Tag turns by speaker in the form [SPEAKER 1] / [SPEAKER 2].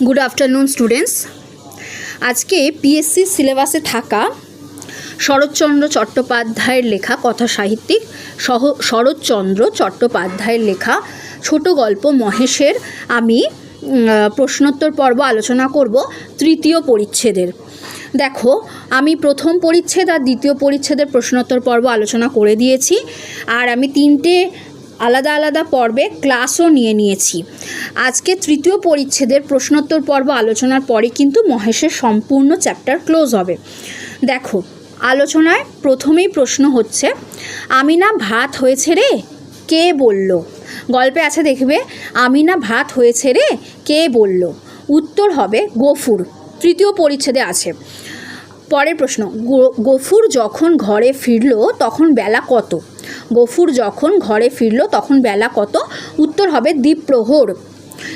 [SPEAKER 1] Good afternoon students. আজকে PSC সিলেবাসে থাকা শরৎচন্দ্র চট্টোপাধ্যায়ের লেখা কথা সাহিত্যিক শরৎচন্দ্র চট্টোপাধ্যায়ের লেখা ছোট গল্প মহেশের আমি প্রশ্নোত্তর পর্ব আলোচনা করব তৃতীয় পরিচ্ছেদের। দেখো, আমি প্রথম পরিচ্ছেদ আর দ্বিতীয় পরিচ্ছেদের প্রশ্নোত্তর পর্ব আলোচনা করে দিয়েছি, আর আমি তিনটে আলাদা আলাদা পর্বে ক্লাসও নিয়েছি। আজকে তৃতীয় পরিচ্ছেদের প্রশ্নোত্তর পর্ব আলোচনার পরে কিন্তু মহেশের সম্পূর্ণ চ্যাপ্টার ক্লোজ হবে। দেখো, আলোচনায় প্রথমেই প্রশ্ন হচ্ছে, আমি না ভাত হয়েছে রে, কে বলল? গল্পে আছে, দেখবে, আমি না ভাত হয়েছে রে, কে বলল? উত্তর হবে গফুর, তৃতীয় পরিচ্ছেদে আছে। পরের প্রশ্ন, গফুর যখন ঘরে ফিরল তখন বেলা কত? গফুর যখন ঘরে ফিরল তখন বেলা কত? উত্তর হবে দ্বীপ্রহর,